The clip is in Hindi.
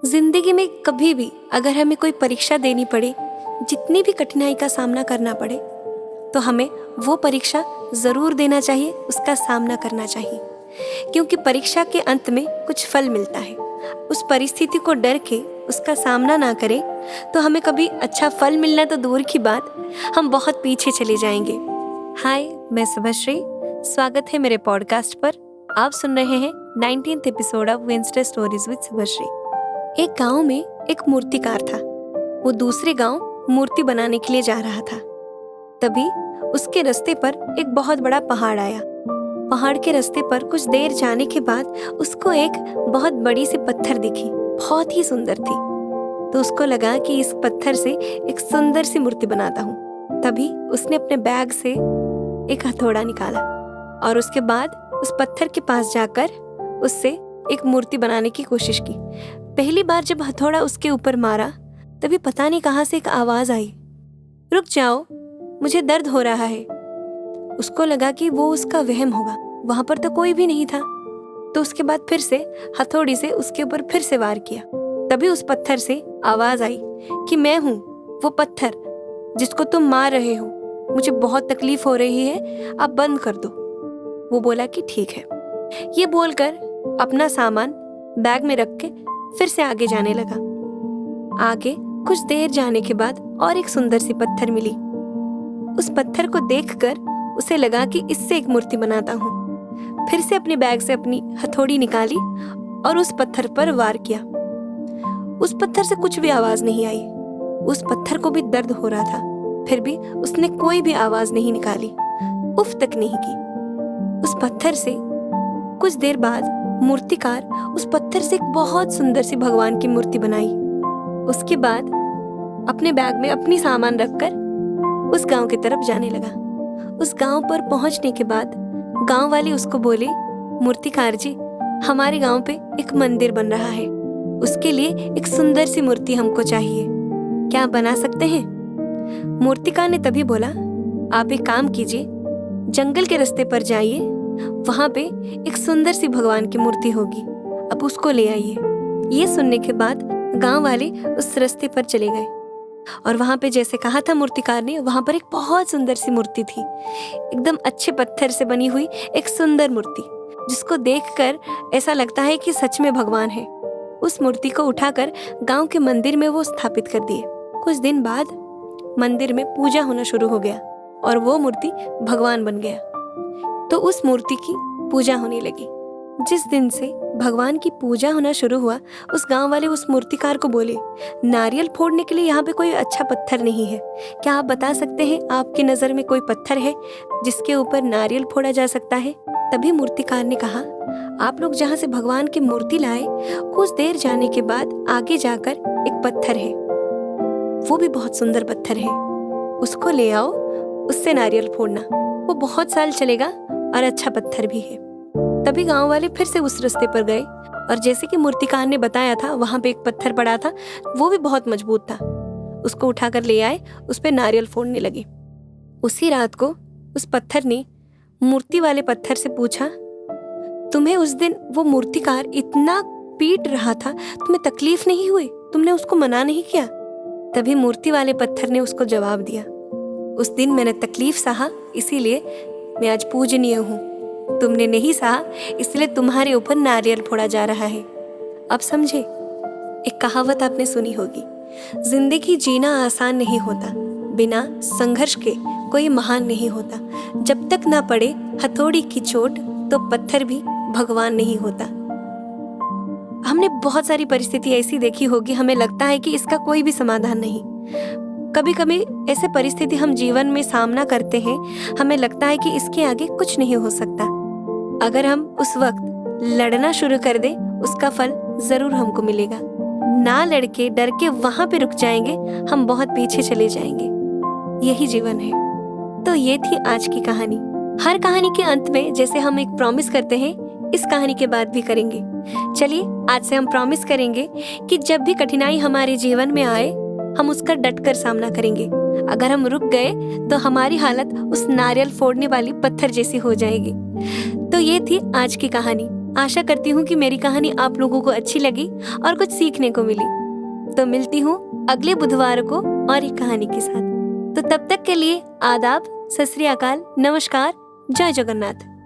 जिंदगी में कभी भी अगर हमें कोई परीक्षा देनी पड़े, जितनी भी कठिनाई का सामना करना पड़े, तो हमें वो परीक्षा ज़रूर देना चाहिए, उसका सामना करना चाहिए। क्योंकि परीक्षा के अंत में कुछ फल मिलता है। उस परिस्थिति को डर के उसका सामना ना करें तो हमें कभी अच्छा फल मिलना तो दूर की बात, हम बहुत पीछे चले जाएंगे। हाय, मैं शुभश्री। स्वागत है मेरे पॉडकास्ट पर। आप सुन रहे हैं 19th episode of Wednesday stories with Shubhashree. एक गांव में एक मूर्तिकार था। वो दूसरे गांव मूर्ति बनाने के लिए जा रहा था। तभी उसके रास्ते पर एक बहुत बड़ा पहाड़ आया। पहाड़ के रास्ते पर कुछ देर जाने के बाद उसको एक बहुत बड़ी सी पत्थर दिखी, बहुत ही सुंदर थी। तो उसको लगा कि इस पत्थर से एक सुंदर सी मूर्ति बनाता हूँ। तभी उसने अपने बैग से एक हथौड़ा निकाला और उसके बाद उस पत्थर के पास जाकर उससे एक मूर्ति बनाने की कोशिश की। पहली बार जब हथौड़ा उसके ऊपर मारा, तभी पता नहीं कहाँ से एक आवाज आई, रुक जाओ, मुझे दर्द हो रहा है। उसको लगा कि वो उसका वहम होगा, वहां पर तो कोई भी नहीं था। तो उसके बाद फिर से हथौड़ी से उसके ऊपर फिर से वार किया। तभी उस पत्थर से आवाज आई कि मैं हूँ वो पत्थर जिसको तुम मार रहे हो, मुझे बहुत तकलीफ हो रही है, आप बंद कर दो। वो बोला कि ठीक है। ये बोलकर अपना सामान बैग में रख के फिर से आगे जाने लगा। आगे कुछ देर जाने के बाद और एक सुंदर सी पत्थर मिली। उस पत्थर को देखकर उसे लगा कि इससे एक मूर्ति बनाता हूँ। फिर से अपने बैग से अपनी हथौड़ी निकाली और उस पत्थर पर वार किया। उस पत्थर से कुछ भी आवाज नहीं आई। उस पत्थर को भी दर्द हो रहा था, फिर भी उसने कोई भी आवाज नहीं निकाली, उफ तक नहीं की। उस पत्थर से कुछ देर बाद मूर्तिकार उस पत्थर से एक बहुत सुंदर सी भगवान की मूर्ति बनाई। उसके बाद अपने बैग में अपनी सामान रखकर उस गांव की तरफ जाने लगा। उस गांव पर पहुंचने के बाद गांव वाले उसको बोले, मूर्तिकार जी, हमारे गांव पे एक मंदिर बन रहा है, उसके लिए एक सुंदर सी मूर्ति हमको चाहिए, क्या आप बना सकते हैं? मूर्तिकार ने तभी बोला, आप एक काम कीजिए, जंगल के रास्ते पर जाइए, वहां पे एक सुंदर सी भगवान की मूर्ति होगी, अब उसको ले आइए। ये सुनने के बाद गांव वाले उस रास्ते पर चले गए और वहां पे जैसे कहा था मूर्तिकार ने, वहां पर एक बहुत सुंदर सी मूर्ति थी, एकदम अच्छे पत्थर से बनी हुई एक सुंदर मूर्ति, जिसको देखकर ऐसा लगता है कि सच में भगवान है। उस मूर्ति को उठाकर गांव के मंदिर में वो स्थापित कर दिए। कुछ दिन बाद मंदिर में पूजा होना शुरू हो गया और वो मूर्ति भगवान बन गया। तो उस मूर्ति की पूजा होने लगी। जिस दिन से भगवान की पूजा होना शुरू हुआ, उस गांव वाले उस मूर्तिकार को बोले, नारियल फोड़ने के लिए यहाँ पे कोई अच्छा पत्थर नहीं है, क्या आप बता सकते हैं आपकी नज़र में कोई पत्थर है जिसके ऊपर नारियल फोड़ा जा सकता है? तभी मूर्तिकार ने कहा, आप लोग जहाँ से भगवान की मूर्ति लाए, कुछ देर जाने के बाद आगे जाकर एक पत्थर है, वो भी बहुत सुंदर पत्थर है, उसको ले आओ, उससे नारियल फोड़ना, वो बहुत साल चलेगा और अच्छा पत्थर भी है। तभी गांव वाले फिर से उस रास्ते पर गए और जैसे कि मूर्तिकार ने बताया था, वहां पे एक पत्थर पड़ा था, वो भी बहुत मजबूत था, उसको उठाकर ले आए, उस पे नारियल फोड़ने लगे। उसी रात को उस पत्थर ने मूर्ति वाले पत्थर से पूछा, तुम्हें उस दिन वो मूर्तिकार इतना पीट रहा था, तुम्हें तकलीफ नहीं हुई? तुमने उसको मना नहीं किया? तभी मूर्ति वाले पत्थर ने उसको जवाब दिया, उस दिन मैंने तकलीफ सहा, इसीलिए मैं आज पूजनीय हूँ, तुमने नहीं सहा इसलिए तुम्हारे ऊपर नारियल फोड़ा जा रहा है। अब समझे? एक कहावत आपने सुनी होगी, जिंदगी जीना आसान नहीं होता, बिना संघर्ष के कोई महान नहीं होता, जब तक ना पड़े हथौड़ी की चोट तो पत्थर भी भगवान नहीं होता। हमने बहुत सारी परिस्थिति ऐसी देखी होगी, हमें लगता है कि इसका कोई भी समाधान नहीं। कभी कभी ऐसे परिस्थिति हम जीवन में सामना करते हैं, हमें लगता है कि इसके आगे कुछ नहीं हो सकता। अगर हम उस वक्त लड़ना शुरू कर दें, उसका फल जरूर हमको मिलेगा। ना लड़के डर के वहां पे रुक जाएंगे, हम बहुत पीछे चले जाएंगे। यही जीवन है। तो ये थी आज की कहानी। हर कहानी के अंत में जैसे हम एक प्रॉमिस करते हैं, इस कहानी के बाद भी करेंगे। चलिए आज से हम प्रॉमिस करेंगे कि जब भी कठिनाई हमारे जीवन में आए, हम उसका डटकर सामना करेंगे। अगर हम रुक गए तो हमारी हालत उस नारियल फोड़ने वाली पत्थर जैसी हो जाएगी। तो ये थी आज की कहानी। आशा करती हूँ कि मेरी कहानी आप लोगों को अच्छी लगी और कुछ सीखने को मिली। तो मिलती हूँ अगले बुधवार को और एक कहानी के साथ। तो तब तक के लिए आदाब, सत श्री अकाल, नमस्कार, जय जगन्नाथ।